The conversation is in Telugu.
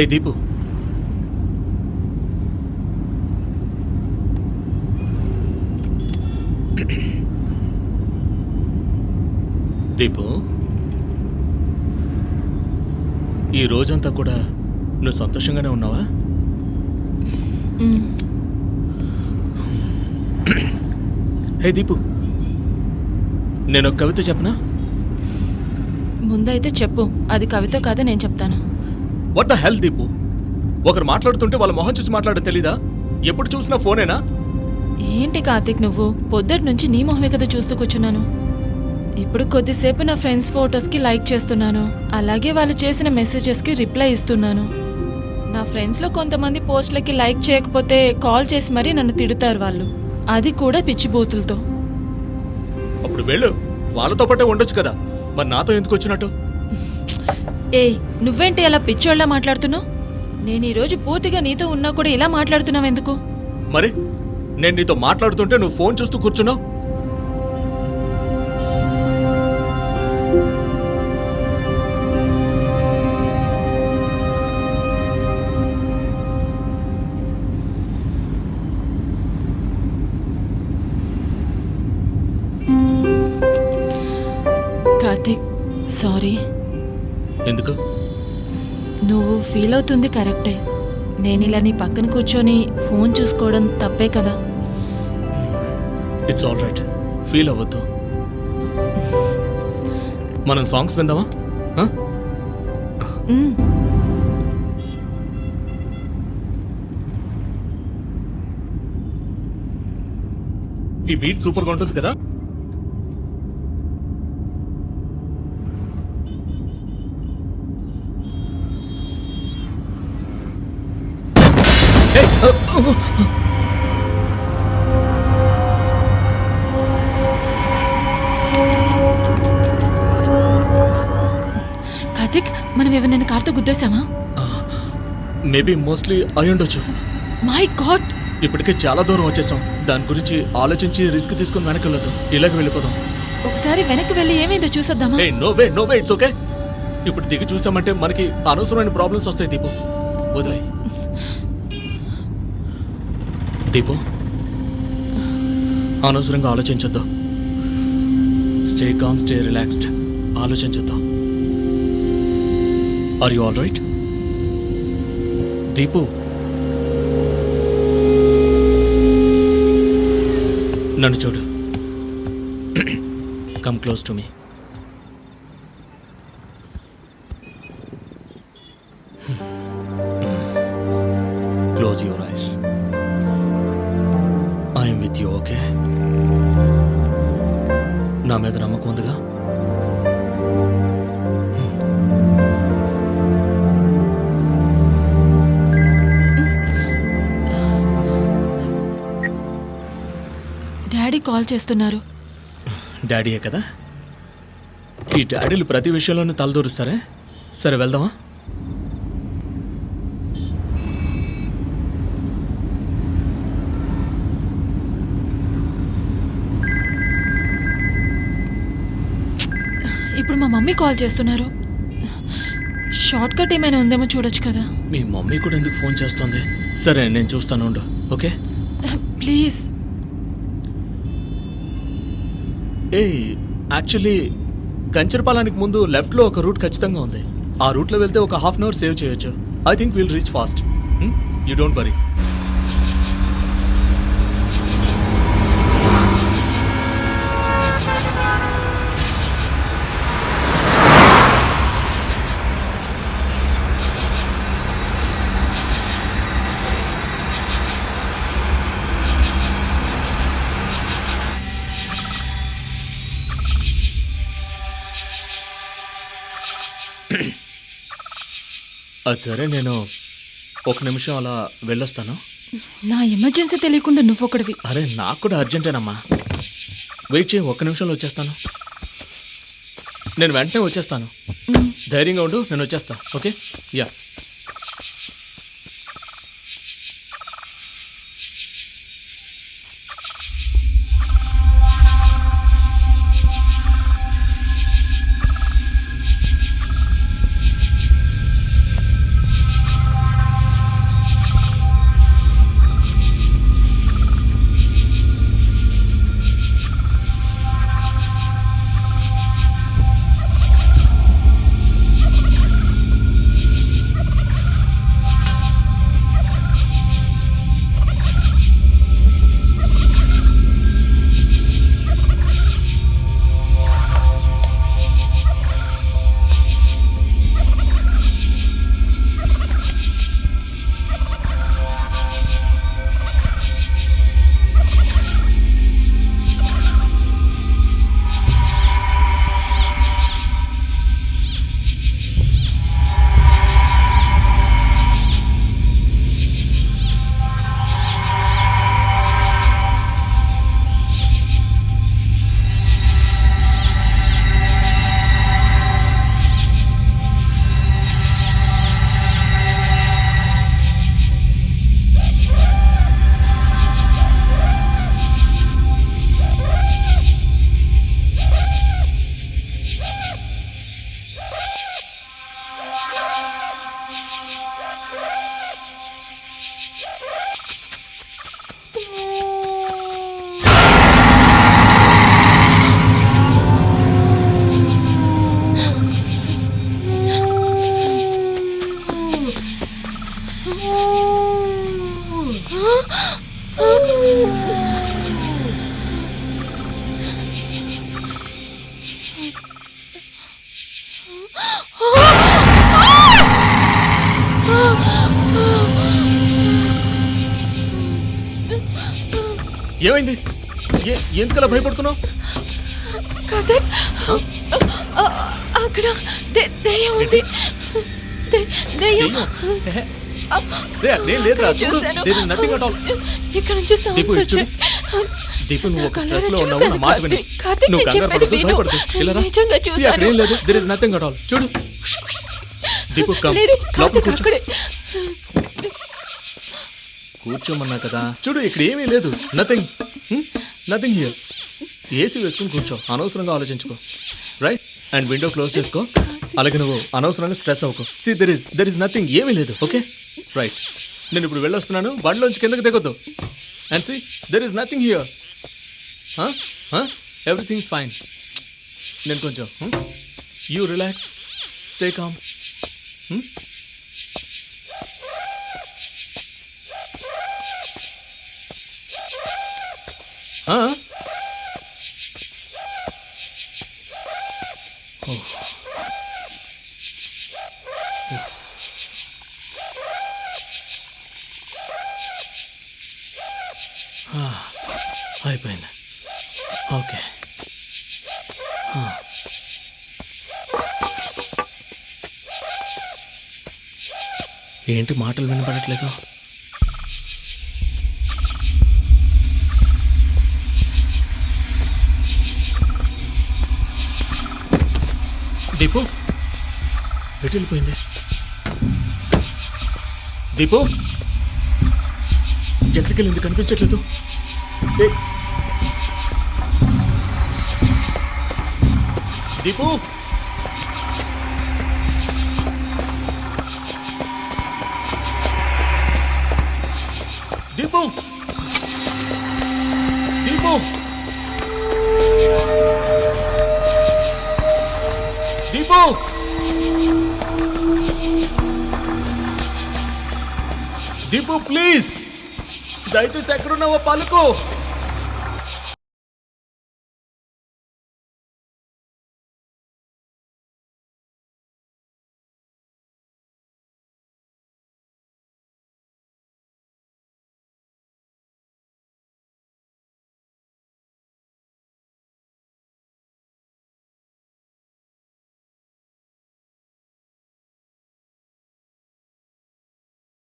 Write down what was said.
హే దీపు, దీపు, ఈ రోజంతా కూడా నువ్వు సంతోషంగానే ఉన్నావా? హే దీపు, నేను ఒక కవిత చెప్పనా? ముందైతే చెప్పు, అది కవిత కాదు, నేను చెప్తాను. వాట్ ద హెల్ దీపు, ఒకరు మాట్లాడుతుంటే వాళ్ళ మొహం చూసి మాట్లాడో తెలీదా? ఎప్పుడు చూసినా ఫోనేనా? ఏంటి కార్తీక్, నువ్వు పొద్దుటి నుంచి నీ మొహమే కదా చూస్తూ కూర్చున్నాను. ఇప్పుడు కొద్దిసేపు నా ఫ్రెండ్స్ ఫొటోస్కి లైక్ చేస్తున్నాను, అలాగే వాళ్ళు చేసిన మెసేజెస్కి రిప్లై ఇస్తున్నాను. నా ఫ్రెండ్స్లో కొంతమంది పోస్టులకి లైక్ చేయకపోతే కాల్ చేసి మరీ నన్ను తిడతారు వాళ్ళు, అది కూడా పిచ్చిబూతులతో. అప్పుడు వెళ్ళు, వాళ్ళతో పాటే ఉండొచ్చు కదా, మరి నాతో ఎందుకు వచ్చినట్టు? ఏయ్, నువ్వేంటి అలా పిచ్చోళ్ళ మాట్లాడుతున్నావు? నేను ఈరోజు పూర్తిగా నీతో ఉన్నా కూడా ఇలా మాట్లాడుతున్నావు ఎందుకు? మరి నేను నీతో మాట్లాడుతుంటే నువ్వు ఫోన్ చూస్తూ కూర్చున్నావు. కార్తీక్, సారీ. ఎందుకు? నువ్వు ఫీల్ అవుతుంది కరెక్టే. నేను ఇలా నీ పక్కన కూర్చొని ఫోన్ చూసుకోవడం తప్పే కదా. ఇట్స్ ఆల్ రైట్, ఫీల్ అవ్వద్దు. మనం సాంగ్స్ విందామా? ఈ బీట్ సూపర్గా ఉంటుంది కదా. కార్తిక్, మనం ఎవరినైనా కార్తో గుద్దేశామా? మేబీ మోస్ట్లీ అయి ఉండొచ్చు. మై గాడ్, ఇప్పటికే చాలా దూరం వచ్చేసాం. దాని గురించి ఆలోచించి రిస్క్ తీసుకుని వెనక్కి వెళ్ళొద్దు, ఇలాగ వెళ్ళిపోదాం. ఒకసారి వెనక్కి వెళ్ళి ఏమైందో చూసొద్దామా? No way, it's okay. ఇప్పుడు దిగి చూసామంటే మనకి అనవసరమైన ప్రాబ్లమ్స్ వస్తాయి. దీపు, వదిలే. దీపు, అనవసరంగా ఆలోచించొద్దు. Stay calm, stay relaxed. ఆలోచించొద్దు. Are you all right? Deepu, నన్ను చూడు. Come close to me. Close your eyes. I'm with you, okay? నా మీద నమ్మకం ఉందిగా? డాడీ కాల్ చేస్తున్నారు. డాడీయే కదా. ఈ డాడీలు ప్రతి విషయంలోనూ తలదూరుస్తారే. సరే, వెళ్దామా? ఇప్పుడు మా మమ్మీ కాల్ చేస్తున్నారు. షార్ట్ కట్ ఏమైనా ఉందేమో చూడొచ్చు కదా. మీ మమ్మీ కూడా ఎందుకు ఫోన్ చేస్తుంది? సరే, నేను చూస్తాను, ఉండు. Okay, please. యాక్చువల్లీ కంచరపాలానికి ముందు లెఫ్ట్లో ఒక రూట్ ఖచ్చితంగా ఉంది. ఆ రూట్లో వెళ్తే ఒక హాఫ్ అన్ అవర్ సేవ్ చేయొచ్చు. I think will reach fast. You don't worry. అది సరే, నేను ఒక నిమిషం అలా వెళ్ళొస్తాను. నా ఎమర్జెన్సీ తెలియకుండా నువ్వు ఒకటివి. అరే, నాకు కూడా అర్జెంటేనమ్మా. వెయిట్ చేయి, ఒక్క నిమిషంలో వచ్చేస్తాను. నేను వెంటనే వచ్చేస్తాను. ధైర్యంగా ఉండు, నేను వచ్చేస్తా. ఓకే? యా. ఏమైంది? ఎందుకలా భయపడుతున్నావు? కార్తీక్, అక్కడ దెయ్యం ఉంది. దెయ్యం. నేను లేదురా, చూడు. చూశాను. There is nothing at all. ఇక్కడ నుంచి దీపు, సౌండ్స్ చూడు. వచ్చాయి. దీపు, నువ్వు ఒక నా స్ట్రెస్ లో కళ్ళారా ఉన్నావు. నా మాట విను. చూశాను, కార్తీక్. నువ్వు నేను కంగారు చెప్పేది పడద్దు, విను. భయపడద్దు. ఇలా రా. నిజంగా See, చూశాను. అక్కడ ఏం లేదు. There is nothing at all. చూడు. దీపు, come. లేదు, లోపల కార్తీక్ కూర్చో. అక్కడే. కూర్చోమన్నా కదా. చూడు, ఇక్కడ ఏమీ లేదు. నథింగ్. Nothing here. ఏసీ వేసుకుని కూర్చో. అనవసరంగా ఆలోచించుకో. రైట్? అండ్ విండో క్లోజ్ చేసుకో. అలాగే నువ్వు అనవసరంగా స్ట్రెస్ అవ్వకు. See there is nothing. ఏమీ లేదు. Okay, right. నేను ఇప్పుడు వెళ్ళొస్తున్నాను. బండిలోంచి కిందకి దిగొద్దు. And see there is nothing here. Everything is fine. నేను కొంచెం యూ రిలాక్స్, స్టే కామ్. అయిపోయింది. ఓకే. ఏంటి మాటలు వినపడట్లేదు? దీపు ఎటు వెళ్ళిపోయింది? దీపు ఎక్కడికి వెళ్ళింది? కనిపించట్లేదు. దీపు, దీపు, దీపు, దీపు, దీపు, ప్లీజ్ దయచేసి ఎక్కడున్నావో పలుకు.